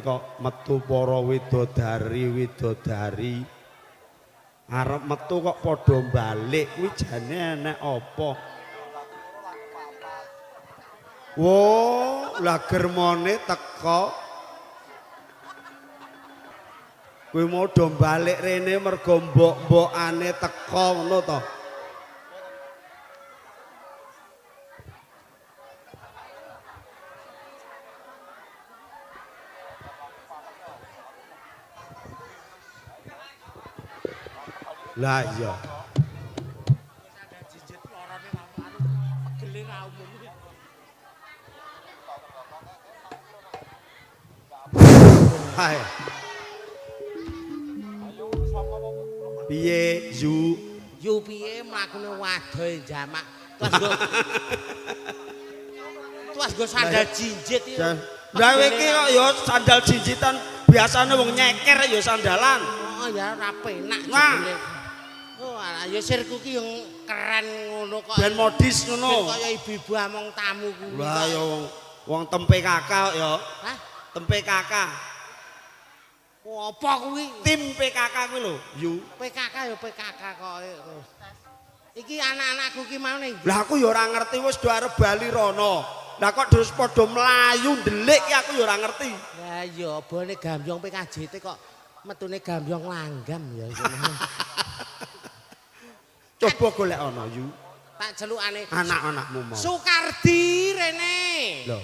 kok metu para widodari arep metu kok padha balik kuwi jane enek apa? Wo, lah germone teko. Kuwi mau do balik rene mergo mbok-mbokane teko ngono to. Lah iya. Hai. Piye Yu piye mlakune wadohe jamak. Tuas go sandal jinjit iki. Lah iki kok ya sandal jinjitan biasane wong nyeker ya sandalan. Oh ya ora penak jebule. Oh alah ya sirku ki yang keren ngono kok. Ben modis ngono. Kaya ibu-ibu among tamu kuwi. Lah ya wong tempe kakak ya. Hah? Tempe kakak. Apa kuwi? Tim PKK kuwi lho, Yu. PKK ya PKK kok. Iki anak-anakku ki mau ning. Lah aku ya ora ngerti wis do arep bali rono. Lah kok terus padha mlayu ndelik ki aku ya ora ngerti. Lah ya bone gambyong PKJT kok metune gambyong langgam ya. Coba golek ana Yu. Tak celukane Anak-anakmu mau. Sukardi rene. Lho.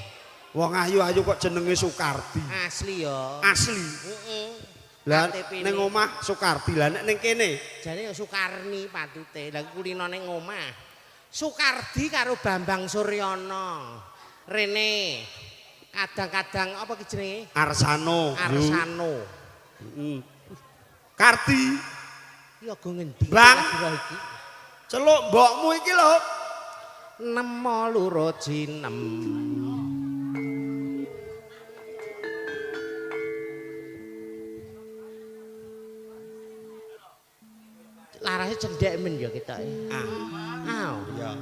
Wong ayu-ayu kok jenenge Sukardi. Asli ya. Asli. Heeh. Lah ning omah Sukardi, lah nek ning kene jane ya Sukarni patute. Lah kulino ning omah. Sukardi karo Bambang Suryono. Rene. Kadang-kadang apa ki jenenge? Arsano. Arsano. Heeh. Kardi. Ya go ngendi Bang. iki? Celuk mbokmu iki lho. Nemo loro jinem. Larasnya cendek men ya kita ya. Ya.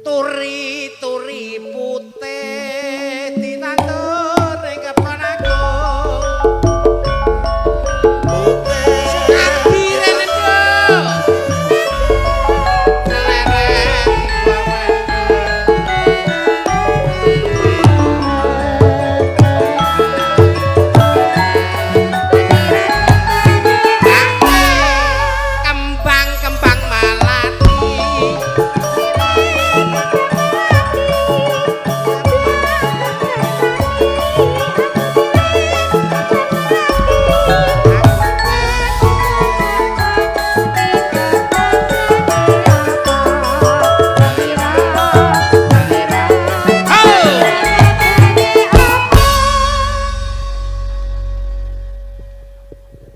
Turi-turi putih ditandur ning kebon aku. Sukardi rene kembang-kembang malati.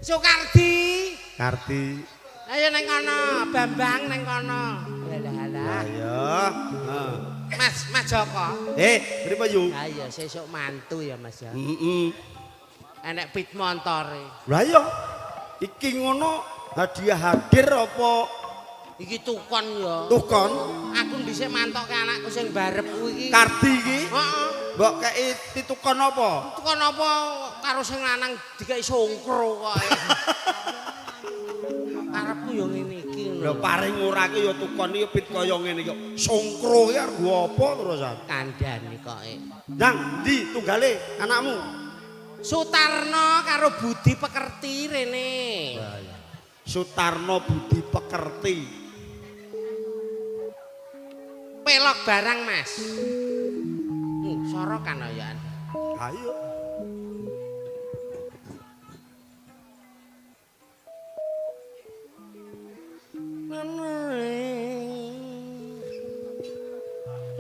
Sukardi. Kardi. Ayo neng kono, Bambang neng kono. Halah. Ya. Mas Joko. Mripo Yu? Ha iya sesuk mantu ya Mas ya. Heeh. Enek pit montore. Lah iya. Iki ngono hadiah hadir apa Iki tukon ya. tukon? Aku dhisik mantokke anakku sing barep kuwi iki. Kardi iki? Heeh. Mbok kei pitukon apa? Tukon apa karo sing lanang dikai songkro kok. Karepku ya ngene iki. Lho paring ora ki ya tukon iki pit kaya ngene iki. Songkro ki arep apa terusan? Kandhani kok. Nang ndi tunggale anakmu? Sutarno karo Budi Pekerti rene. Sutarno Budi Pekerti. Pelok barang Mas. Sorokan ya. Ayo.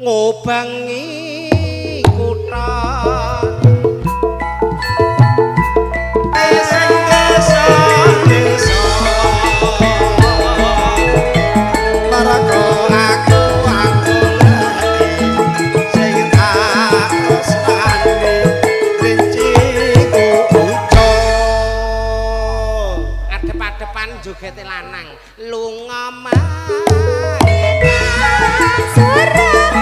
Ngobangi kutha adep-adepan jogete lanang lunga Surabaya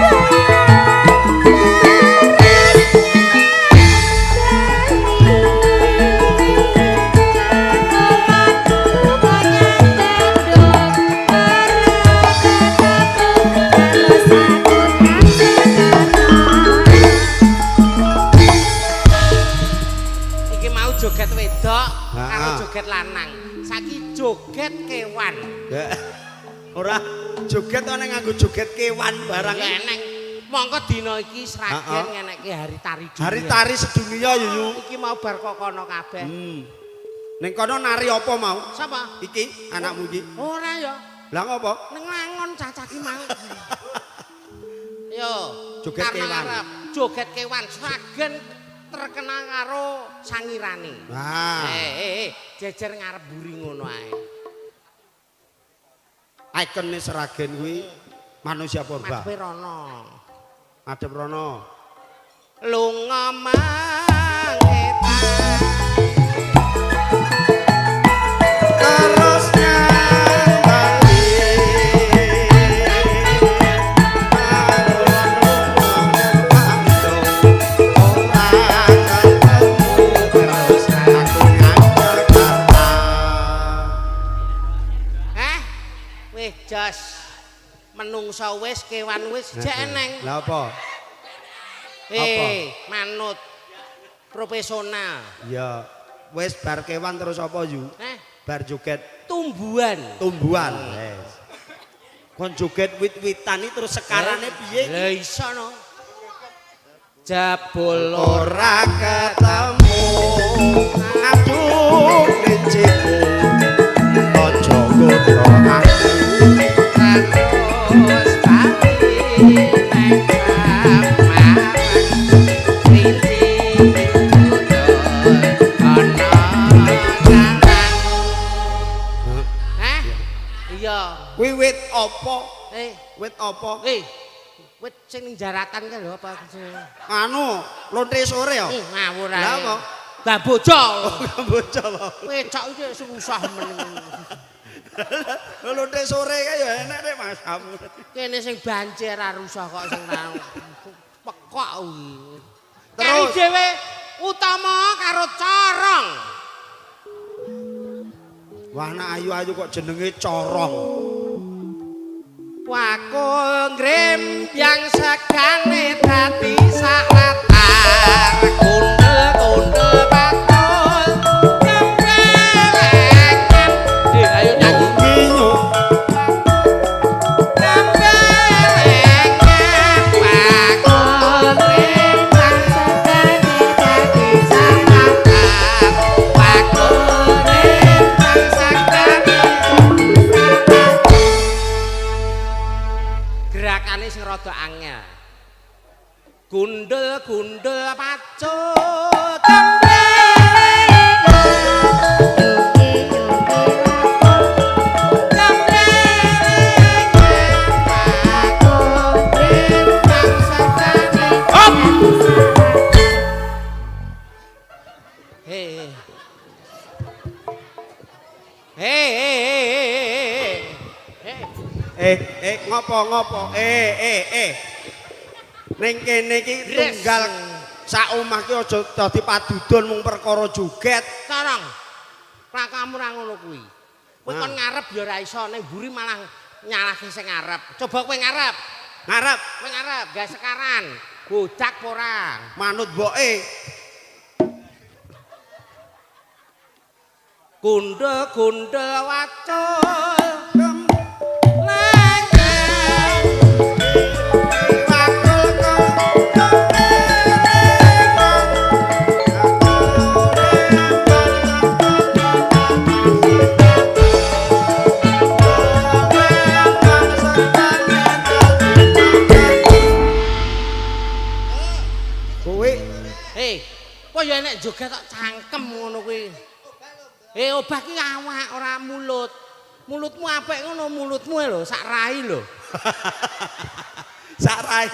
joget wedok karo Ha. joget lanang. Saiki joget kewan. Ora joget ana nganggo joget kewan barang. Ya eneng. Monggo dina iki Sragen ngenekke hari tari dunia. Hari tari sedunia Yuyu. Iki mau bar kokono kabeh. Ning kono nari apa mau? Sapa? Iki anakmu iki. Ora ya. Lah ngopo? Ning langon cacah ki mang. Yo, Joget karena kewan. Arab, joget kewan Sragen terkenal karo sangirane. Nah, Jejer ngarep buri ngono ae. ikone Sragen kuwi manusia purba. Madhepe rono. Adep rono. Lunga mangketan. Terus Jos menungso wis kewan wis jek eneng. Lah apa? Manut profesional. Ya, wis bar kewan terus apa Yu? Bar joget tumbuhan. Tumbuhan. Wes. Kon joget wit-witan iki terus sekarane piye? Lah iso no. Jabul Ora ketemu. Aduh, linciku. Ojo godho aku. terus bali nek iya. Kuwi wit apa? Wit apa? Wit sing ning jaratan kan lho apa? Anu, lontre sore ya? Ngawur ae. Lah apa? Lah bocah. Bocah lho. Wecok iki susah men. Lontre sore kae ya enak nek Mas. Kene sing banjir ra rusah kok sing nang pekok kuwi. Terus dhewe utama karo corong. Wah anak ayu-ayu kok jenenge corong. Wakul ngrim yang segane dadi sak latar kundel-kundel batul kembelengan ayo nyanyi Nginyu kembelengan wakul ngrim yang segane dadi sak latar wakul ngrim yang segane gerakane sing rada angel. Gundel-gundel pacut ngopo ning kene iki tunggal sak omah ki aja dadi padudon mung perkara joget. Sarang. Plakamu ra ngono kuwi. Kowe kon ngarep ya ora iso ning mburi malah nyalahke sing ngarep. Coba kowe ngarep. Ngarep Kowe ngarep gak sekaran. Bodak apa ora? manut mboke. Gundel-gundel wacul kok ya nek joget kok cangkem ngono kuwi. Obah ki awak ora mulut. Mulutmu apik ngono, mulutmu lho sak rai lho. Sak rai.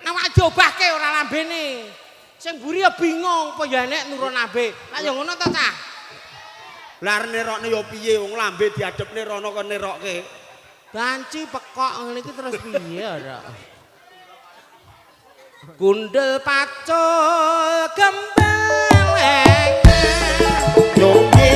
Awak diobahke ora lambene. Sing mburi ya bingung apa ya nek nurun lambe. Lah ya ngono to, Cah. Lah nerokne ya piye wong lambe diadepne rono kok nerokke. Banci pekok ngene iki terus piye ora. Gundel pacul gembelengan Nyongki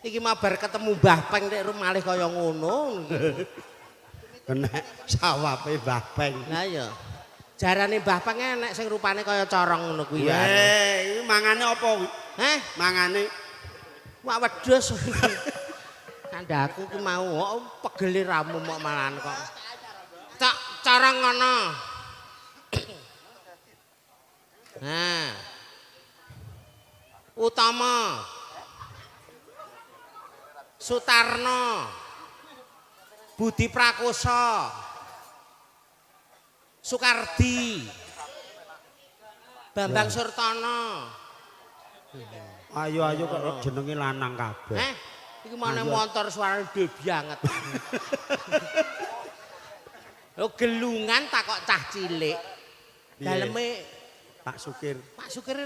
Iki mau bar ketemu Mbah Peng nek malih kaya ngono. Nek sawape Mbah Peng. Lah iya. Jarane Mbah Peng enek sing rupane kaya corong ngono kuwi ya. Iki mangane apa kuwi? Heh, Mangane wak wedhus. Kandhaku ku mau pegele ramu mok malahan kok. Cok corong ngono. Nah. Utama Sutarno Budi Prakoso Sukardi Bambang Surtono. ayo kok jenenge lanang kabeh. Iki mana motor suarane dhewe banget. Lho gelungan tak kok cah cilik. Daleme Pak Sukir. Pak Sukir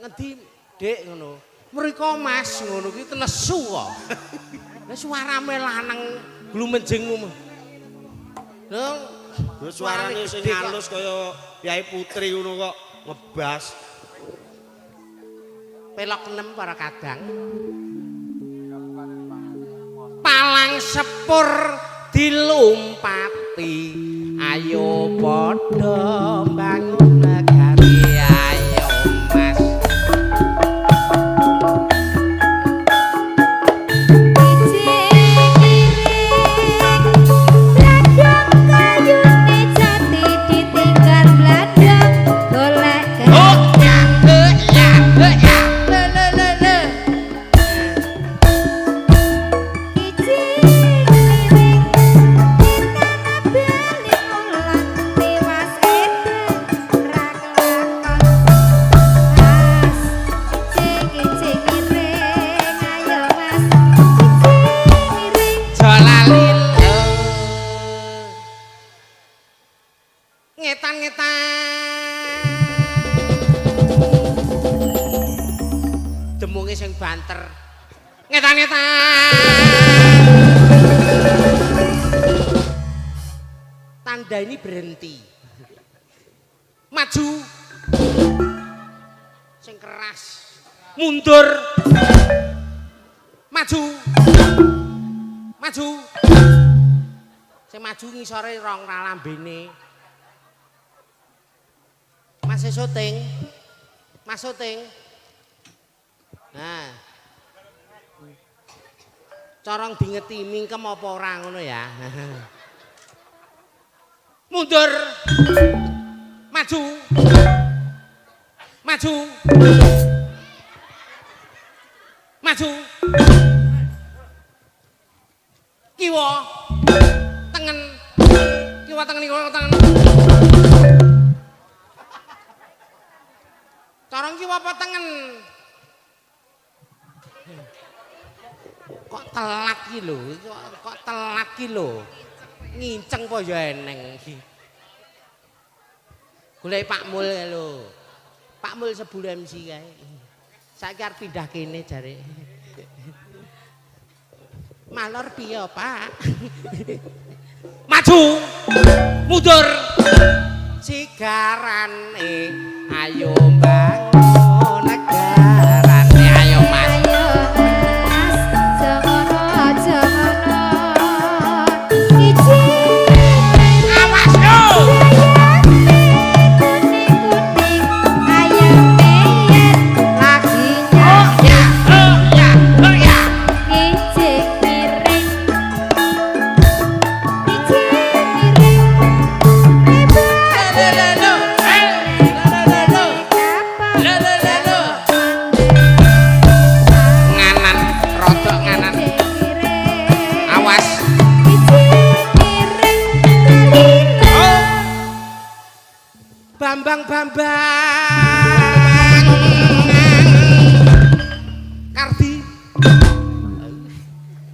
ngendi, Dik ngono. Mriko Mas ngono kuwi nesu kok. Lah suarane lanang glumenjing ngono. Lho Suarane sing halus kaya Yai Putri ngono kok ngebas. Pelok 6 para kadang. Palang sepur dilumpati. Ayo padha bangun negari ayo Mas. Demunge sing banter. Ngetan-ngetan. Tanda ini berhenti. Maju. Sing keras. Mundur. Maju. Maju. Sing maju ngisore rong lambene. Mas syuting. Mas syuting. Nah. Corong dingeti mingkem apa ora ngono ya. Mundur. Maju. Maju. Maju. Kiwa. Tengen. Kiwa tengen kiwa tengen. Corong kiwa apa tengen? Kok telat ki lho, kok telat ki lho. Nginceng apa ya eneng iki. Golek Pak Mul lho. Pak Mul sebul MC kae. Saiki arep pindah kene jare. Malor piye, Pak? Maju. Mundur. Sigarane ayo bangun negarane ayo Mas. Bambang Kardi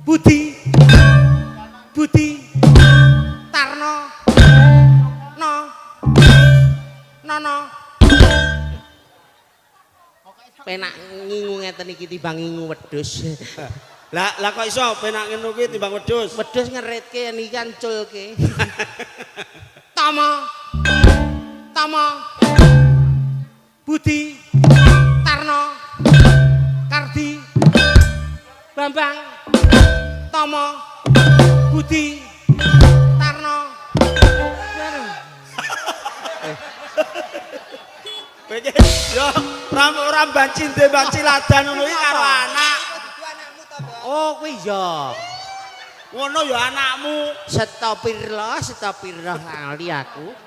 Budi Tarno No penak ngingu ngeten iki timbang ngingu wedhus. Lah kok iso penak ngono kuwi timbang wedhus? Wedhus ngeritke niki kan culke. Tama Budi Tarno Kardi Bambang Tomo Budi Tarno. Kowe yo ora banci ndek banci ladan ngono iki karo anak. Oh kuwi ya. Ngono ya anakmu. Setopirlah kali aku.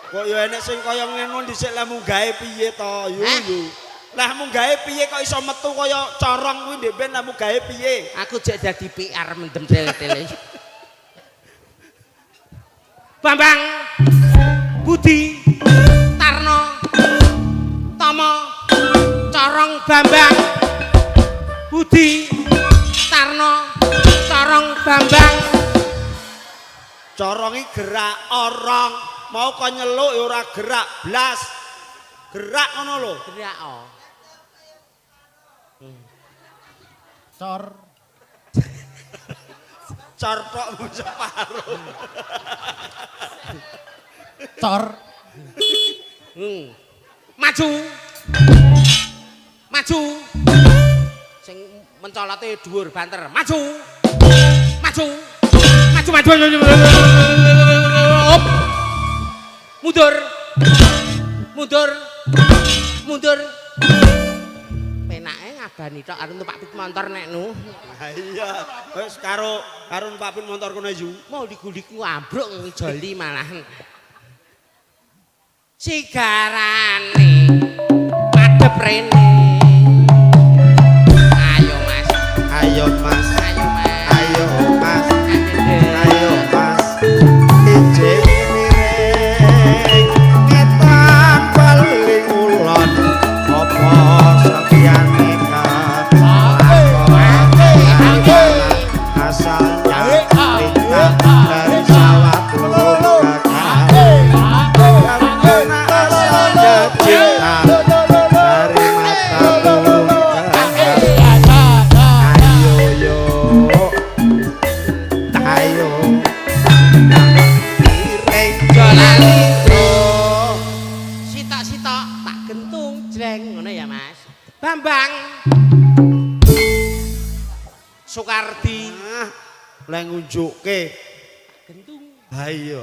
Kok ya enek sing kaya ngono dhisik lah munggahe piye to? Yo. Lah munggahe piye kok iso metu kaya corong kuwi ndek ben lah munggahe piye? Aku jek dadi PR mendem tele-tele. Bambang Budi Tarno Tomo Corong Bambang Budi Tarno Corong Bambang. Corongi gerak orang mau kok nyeluk ya ora gerak blas. Gerak ngono lho. Gerak Cor. Cor tok separuh. Cor. Maju. Maju. Sing mencolote dhuwur banter. Maju. Maju. Maju maju. Op. Mundur. Mundur. Mundur. Penake ngabani tok arep numpak pit motor nek nu. Ha iya, wis karo numpak pit motor kono yu. Mau diguliku ambruk ngijoli malahan. Sigarane madhep rene. Ayo Mas. Ayo Mas. Ayo Mas. Ayo Mas. Ayo Ayo Mas. Ijing miring ngetan bali ulon apa sakyane asalnya kita dari sawah sitok-sitok tak gentung jreng ngono ya Mas. Bambang Soekardi lek ngunjukke gentung. ha iya.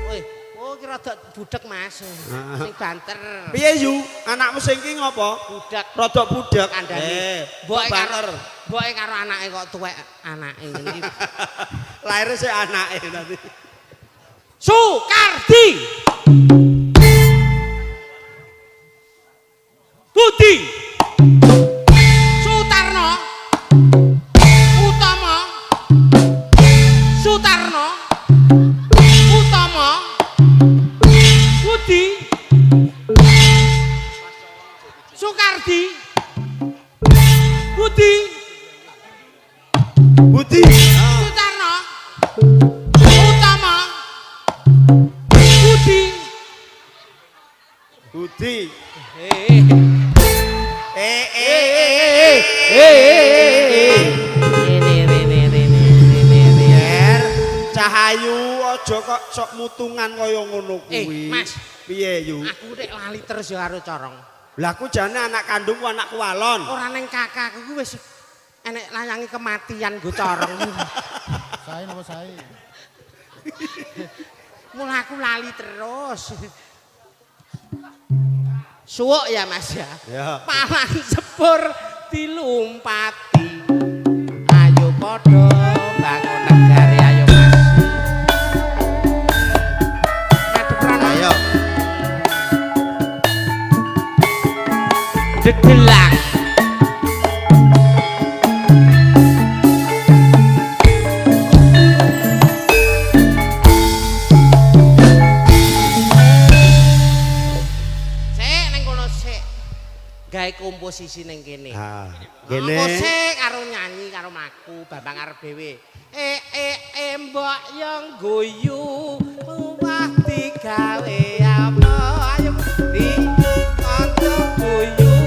Woi, oh ki rada budek Mas. Sing banter. Piye yu? Anakmu sing ki ngopo? Budak Rodok budek. kandhane. Mboke karo anake kok tuwek anake ngene iki. Lahirnya sih anake nanti. Soekardi Budi Sutarno Utomo Sutarno Utomo Budi Soekardi Budi Budi. Sutarno Utomo Budi. Budi. Cahayu aja kok sok mutungan kaya ngono kuwi. Mas. Piye yu? Aku nek lali terus ya karo corong. Lah aku jane anak kandungku anakku walon. Ora ning kakakku kuwi wis enek layangi kematian nggo corong. Sae napa sae? Mula aku lali terus. Suwuk ya Mas ya. Ya. Palang sepur dilumpati. Ayo padha bangun negari ayo Mas. Madheprana. Ayo. Dedelang. Gawe komposisi ning kene. Ha, Kene. kene. Karo nyanyi karo mlaku Bambang arep dhewe. Mbok yo guyu wah digawe apa ayo di kanca guyu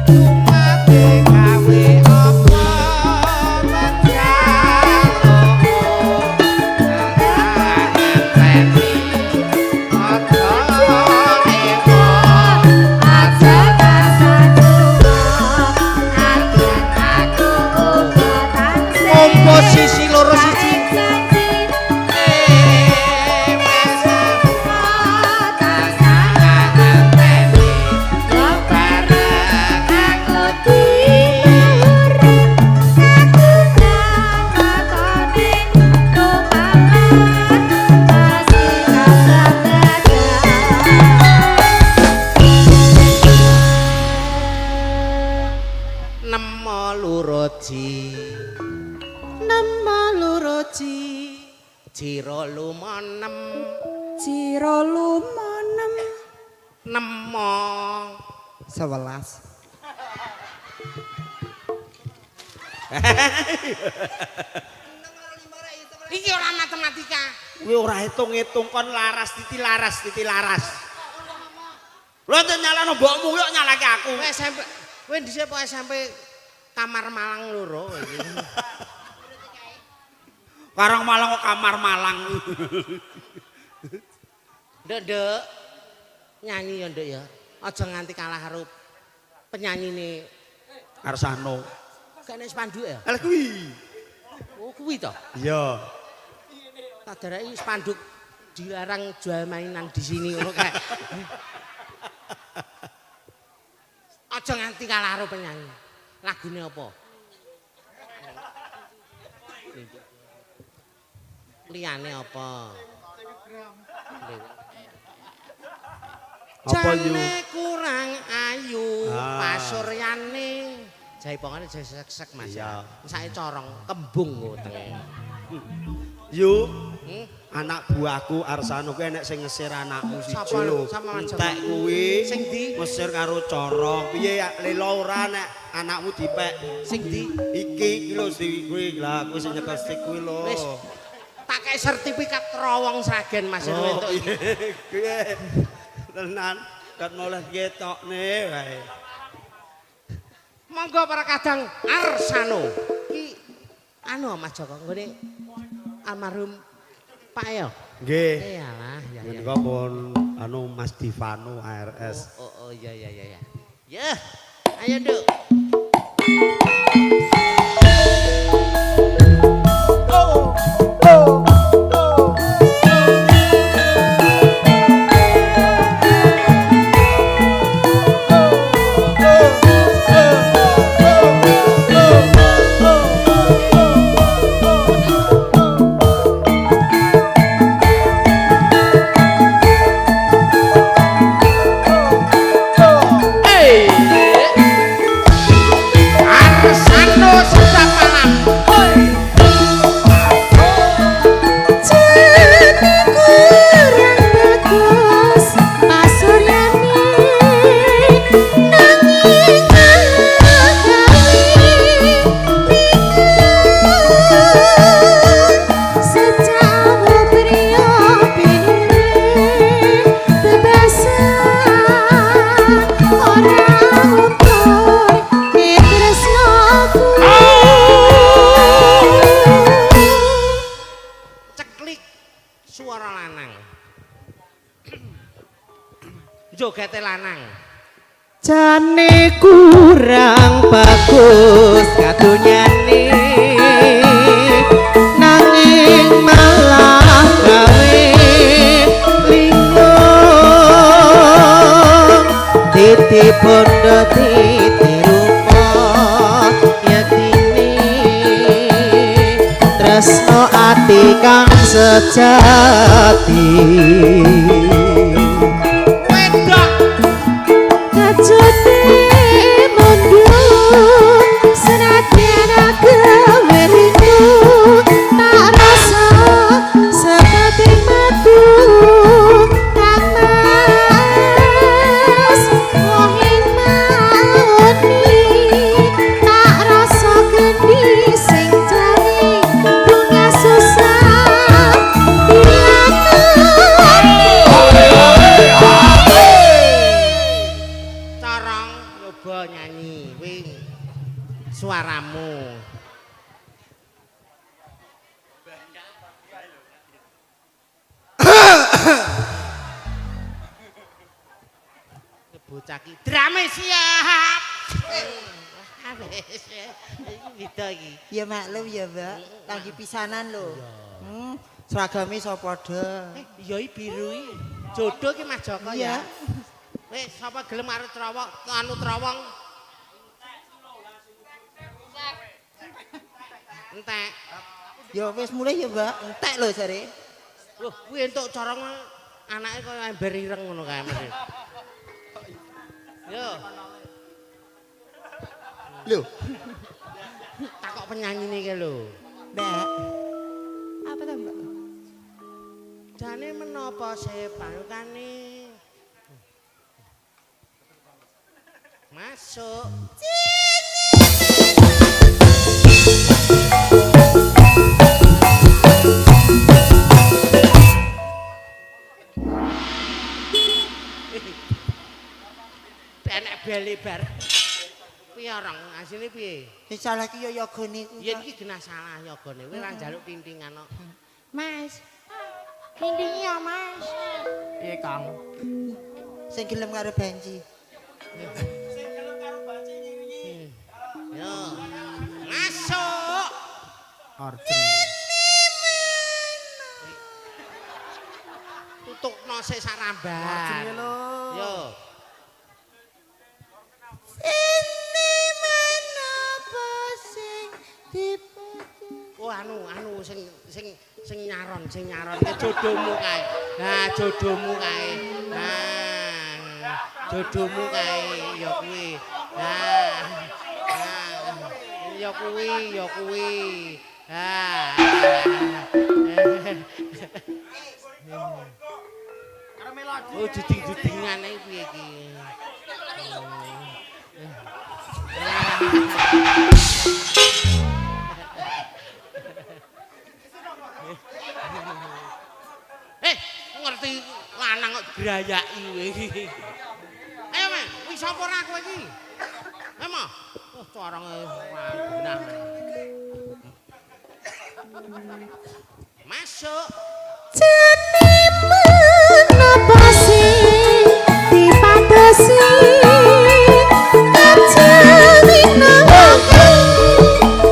cuma digawe apa luroji nemo luroji jiro lumonem nemo 11. Iki ora matematika. Kuwi ora hitung-hitung kon laras titi laras. Lho nek nyalano mbokmu yo nyalake aku. Kowe SMP, kowe dhisik kok SMP kamar Malang loro iki. Karang Malang kok kamar Malang. Nduk, nyanyi ya nduk ya. Aja nganti kalah karo penyanyine Arsano. gak nek spanduk ya. Lah kuwi. Oh kuwi to. Iya. Tak dareki spanduk dilarang jual mainan di sini ngono kae. Aja nganti kalah karo penyanyi. Lagune apa? Liyane apa? Apa yu? Jane kurang ayu Ah. pasuryane. Jaipongane sek-sek Mas. Iya. Sake corong kembung wetenge. Yu, Hmm? anak buahku Arsano kuwi enek sing ngesir anakmu siji Sapa lho. sama Mas Joko? Entek kuwi. Sing ndi? Mesir karo corong. Piye ya lelo ora nek anakmu dipek. Sing ndi? Iki lho si kuwi lah kuwi sing nyekel stik kuwi lho. Wis tak kei sertifikat terowong Sragen Mas Oh, entuk. kuwi tenan kat noleh ketokne wae. Monggo para kadang Arsano. Ki anu Mas Joko nggone almarhum Pak ya. Nggih. Iyalah, ya ya. Menika pun anu Mas Divano ARS. Oh iya. Ya. Ayo Nduk. Arsano sedap malam. Ceklik suara lanang. Jogete lanang. Jane kurang bagus kadunyane nanging malah gawe linglung titi bondo titi rupa yaktine tresno ati kang sejati Wedok Kajone mundur senadyan gawe rindu tak rasa seperti madu kang mas wohin mauni tak rasa gendi sing jari bunga susah corong nyoba nyanyi wing suaramu. Bocah ki drame siap. Beda iki. Ya maklum ya, Mbak. Lagi pisanan lho. Seragame iso padha. Iya biru iki. Jodoh ki Mas Joko ya. Iya. Wis sapa gelem karo trowong, anu trowong. Entek. Ya wis mulai ya, Mbak. Entek lho jare. Loh, kuwi entuk corong anake kaya ember ireng ngono kae Mas. Yo. Lho. takok penyanyine iki lho. Mbak. Apa tuh, Mbak? Jane menapa sepalukane? Masuk. Enek beli bar. Piye orang asine piye? Wis salah ki yo yogane ku. Yen iki genah salah yogane. Kowe ora njaluk tintingan kok. Mas. Tintingi ya, Mas. Piye Kang? Sing gelem karo banci. Sing gelem karo baci nyinyi. Yo. Masuk. Arjen. Tutukno sik saramban. Arjen lho. Yo. Ini menapa sing dipecah? Oh anu sing nyaron ke jodohmu kae. Nah, jodohmu kae. Nah, jodohmu kae ya kuwi. Nah. Ya kuwi. Ah. Oh, juding-judingan iki piye iki? Ngerti lanang kok grayaki kowe iki. Ayo, Mas, wis sapa ora kowe iki? Emo. Oh, carange ora genah. Masuk. Jane menapa sing dipadosi kajaning nanging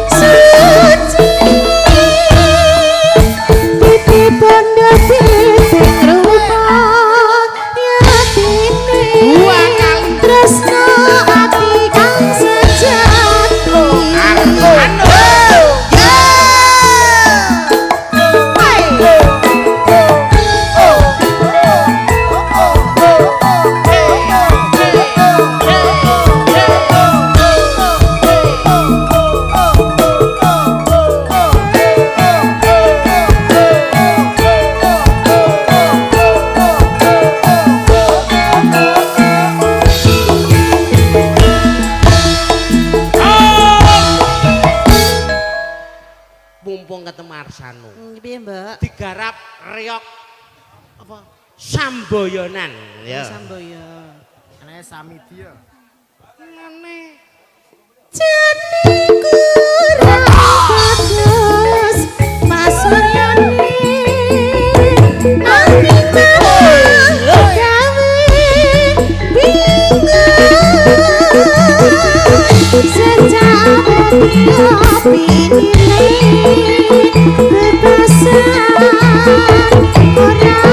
suci pipi bondo pipi rupa yatine tresno ati kang sejati Mumpung ketemu Arsanu. Piye, Mbak? Digarap reok apa? Samboyonan. Ya. Samboyo. Anake Samidia. Ngene. Jane kurang bagus pasuryane angin malang gawe bingung sejak opini bebasan orang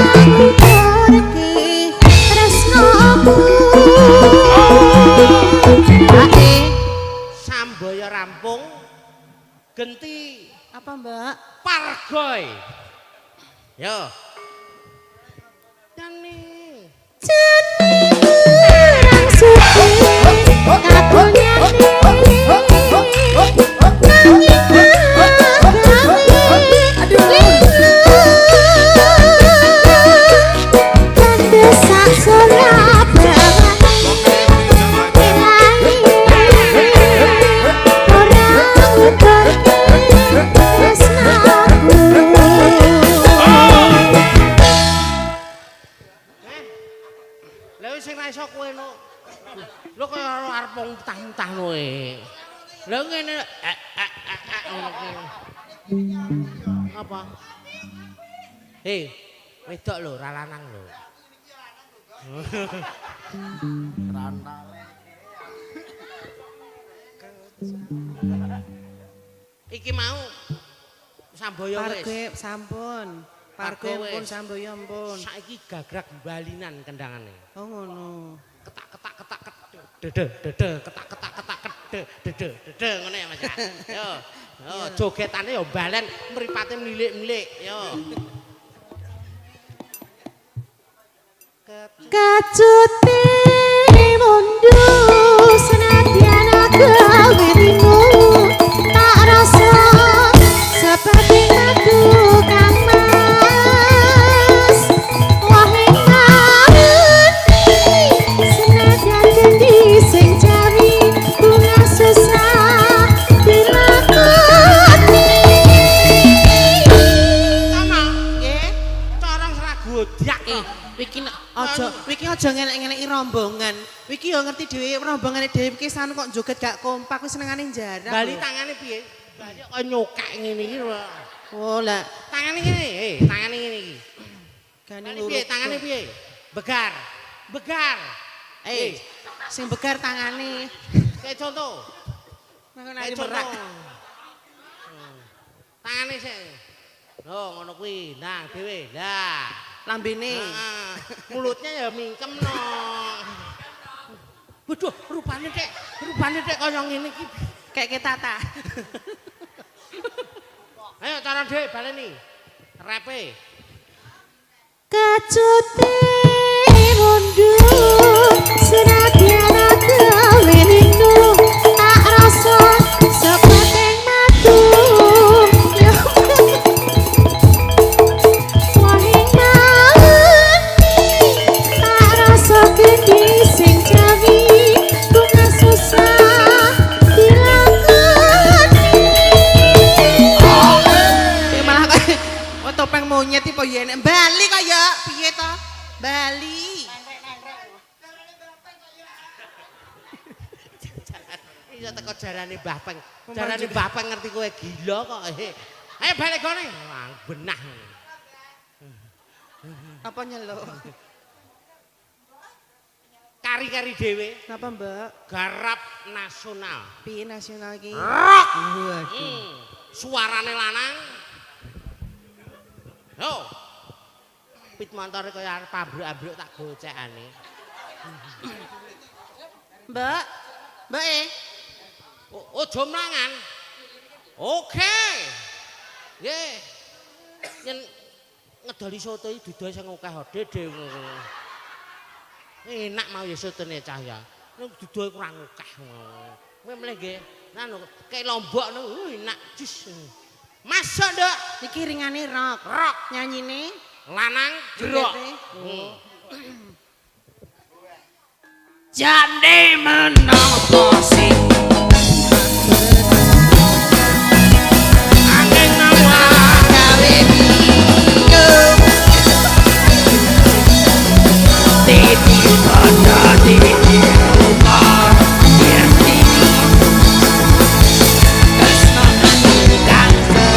pergi tresnoku Samboyo rampung. Genti Apa, Mbak? Pargoy. Yo. Dani. Orang suci kadonya Lha sing ra iso kowe no. Lho kaya arep mutah-mutah kowe. Lha ngene ngono kuwi. Apa? Hei, wedok lho, ra lanang lho. Rantale. Iki mau Samboyo wis. Parge sampun. Parge Parge pun wis. Samboyo pun. Saiki gagrak balinan kendangane. Oh ngono. Ketak dede ketak dede ngono ya Mas. Yo. Yo jogetane yo balen mripate mlilik-mlik yo. kacute mundur senadyan gawe bingung tak Wiki yo ngerti dhewe rombongane dhewe pisan kok joget gak kompak wis senengane jarak. Bali tangane piye? Bali kok nyokak ngene iki lho. Oh lah, Tangane ngene, tangane ngene iki. gane Tangane lurus. piye? Tangane piye? Begar. Begar. Sing begar tangane. Kayak contoh. Nang Kayak merak. contoh. Tangane sik. Loh, ngono kuwi. Nah, dhewe. Lah. Lambene. Heeh. Mulutnya ya mingkem no. Waduh, rupane Dek kaya ngene iki. Kayak ketata. Ayo cara Dek baleni. Repe. Kacute mundur senadyan gawe rindu tak rasa sepateng matu wahing mani tak rasa gede sing jawi bunga susah dilakoni Malah kok topeng monyet iki po yen Bali kaya piye to? Bali. Iya teko jarane Mbah Peng. Jarane Mbah Peng ngerti kowe gila kok. Ayo balik kene. Wah, benah. Apa nyeluk? Kari-kari dhewe Napa, Mbak? garap nasional. Piye nasional iki? Rock. Waduh. Suarane lanang. Yo. Pit montore kaya arep ambruk-ambruk tak gocekane. Mbak. Mbak Ojo mangan. Oke. Nggih. Yen ngedoli soto iki dudoe sing akeh dede ngono. Enak mau ya sotone cahya. Nek dudoe kurang akeh ngono. Kowe mleh nggih. Nanu kayak lombok no enak jus. Masuk, Nduk. iki ringane rock. Rock Nyanyine lanang jeruk. jane menapa sing Angin nawa gawe bingung titi pada titi rumah ngerti tresno kang sejati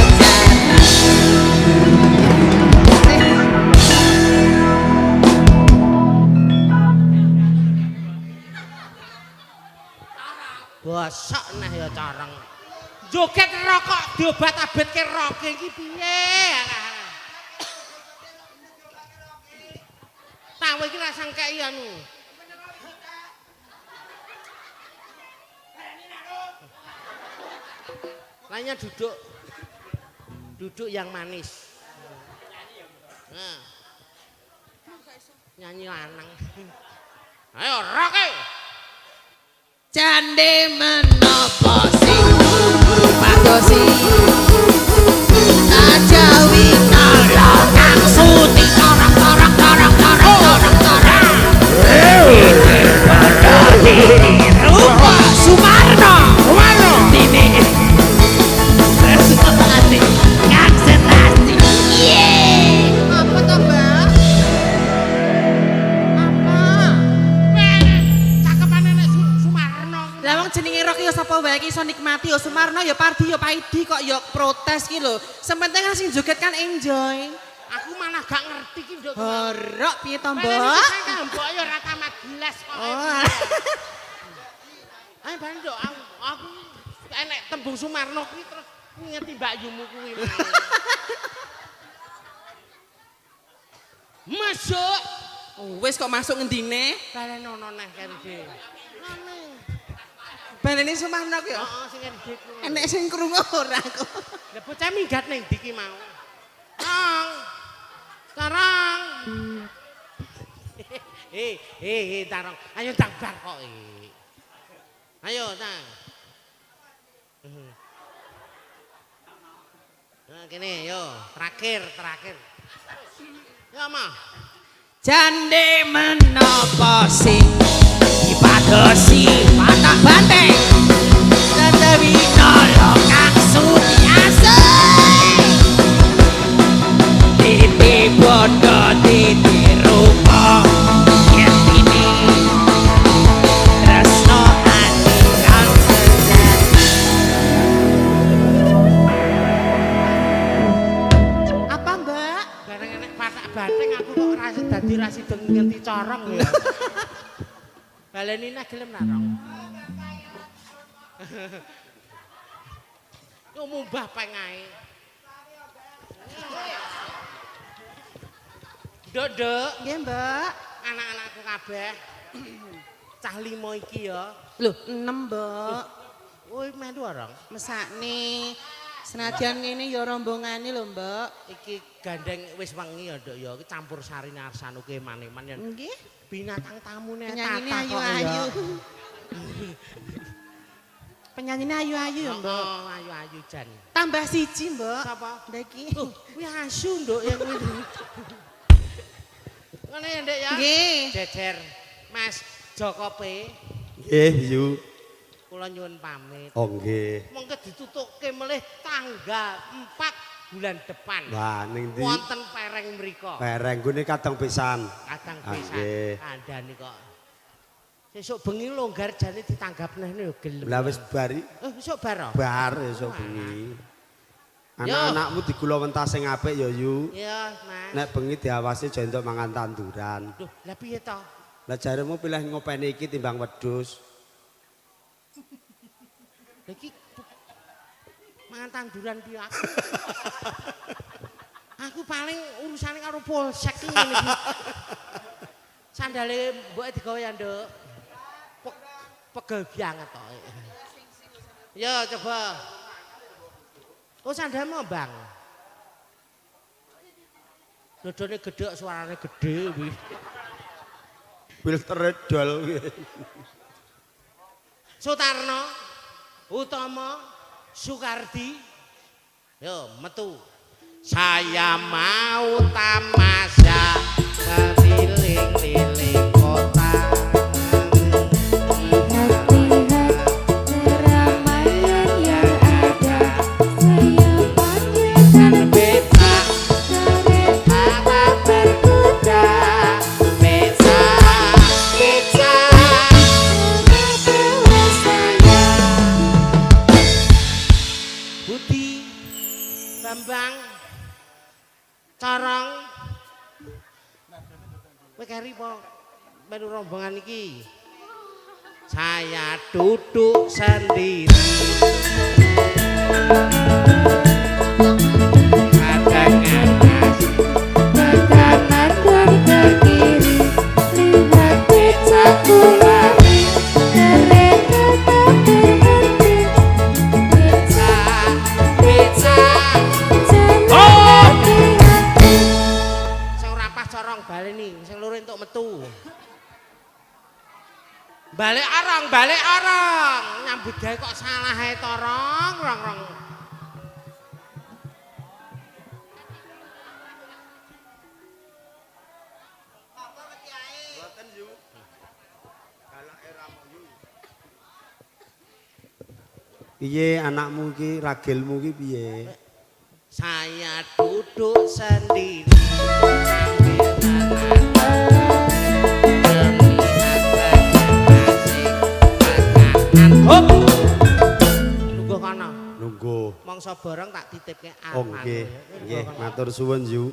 bosok nah ya careng. Joget rokok diobat-abetke roke iki piye? Tahu iki ra sangkei anu. Lainnya duduk. Duduk yang manis. Nah. Nyanyi lanang. Ayo roke. Cande menapa sing padosi ajawi kala kang suti torok torok torok torok torok torok rupa Sumarno Dini Resupati kang setati yeay apa to, Mbak? Apa? Cakepane nek Sumarno. Lah wong jenenge rock ya sapa wae iki iso nikmati ya Sumarno ya Pardi ya Paidi kok ya protes ki lho. Sementing sing joget kan enjoy. Aku malah gak ngerti ki nduk. Horok piye to, Mbak? Mbak? Mbok ya ora tamat gelas kok. Oh. Ayo bandok aku enek tembung Sumarno kuwi terus ngeti Mbak Yumu kuwi. Masuk. Wis kok masuk ngendine? Balenono neh kene iki. Balene Sumarno ku ya. Heeh sing kene iki. Enek sing krungu ora kok. Lah bocah minggat ning ndi ki mau. Tarang. Tarang. Ayo tangbar kok. Ayo, Tang. Nah, kene yo, terakhir. Ya, mah. Jande menapa sing dipadosi patah banteng Dewi nolo kang sutiase titi bondo titi rupa yen ini gelem narong. Yo mumbah pengae. Nduk, Nggih, Mbak. anak-anakku kabeh. Cah 5 iki ya. Lho, 6, Mbak. Woi melu orang. Mesakne senadyan ngene ya rombongane lho, Mbak. Iki gandeng wis wengi ya, Nduk ya. Iki campur sari narsanu ke maneman ya. Nggih. Binatang tamune Penyanyine tatah kok ayu-ayu. ya. Penyanyine ayu-ayu ya, Mbak. Oh, ayu-ayu jan. Tambah siji, Mbak. Sapa? Ndak iki. Kuwi asu, Nduk ya kuwi. Ngene ya, Nduk ya. Nggih. Jejer Mas Joko P. Nggih, Yu. Kula nyuwun pamit. Oh nggih. Mengke ditutukke melih tanggal 4 bulan depan. Wah, ning ndi? Wonten pereng mriko. Pereng gune kadang pisan. Kadang Ah, pisan. nggih. Kandhane kok. Sesuk bengi longgar jane ditanggap neh yo gelem. Lah wis bari Besok bar. bar esuk bengi. Anak-anakmu digula wentas sing apik ya, Yu. Iya, Mas. Nek bengi diawasi aja entuk mangan tanduran. Duh, lah piye to? Lah jaremu pilih ngopeni iki timbang wedhus. Lah iki mangan tanduran piye aku. Aku paling urusane karo polsek iki ngene iki. Sandale mboke digawe ya, Nduk. Pegel banget to. Ya, coba. Oh, sandalmu, Bang. Dodone gedhe, suarane gedhe kuwi. Filter dol. Sutarno, Utomo, Sukardi. Yo, metu. Saya mau tamasya keliling-liling kota. Keramaian yang ada, saya panggilkan Beca, kereta berkuda. beca, beca. Bawa saya Budi, Bambang, Corong. Kowe keri po melu rombongan iki. Saya duduk sendiri. Kadangan ke kanan dan ke kiri, lihat becaku lari, kereta tak berhenti. Beca, beca. jangan hati-hati. Sing ora pas corong baleni, sing loro entuk metu. Balik arang, nyambut gawe kok salah ae to rong. Piye anakmu iki, ragilmu iki piye? Saya duduk sendiri sambil melihat badan asik makanan. Hop. Nunggu kono. Nunggu. Mangsa bareng tak titipke Oh nggih. Nggih, matur suwun Yu.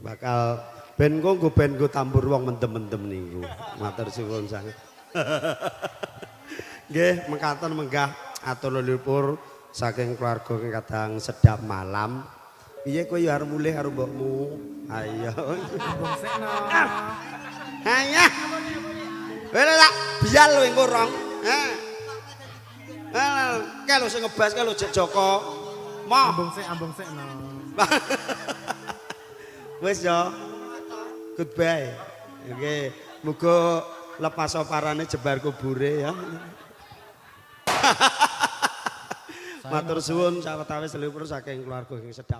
Bakal ben nggo tambur wong mendem-mendem niku. Matur suwun sanget. Nggih, mekaten menggah atur leluhur saking keluarga kang kadang sedap malam. Piye kowe ya arep mulih karo mbokmu? Ayo. Abang sekno. Ayo. Wela tak bial kowe engko rong. Ha. Kalau sing ngebas kalau Jek Joko. Mo. Ambung sekno. Wis ya. Goodbye. Oke, muga lepas oparane jebar kubure ya. Matur suwun sawetawis leluhur saking keluarga sing sedap.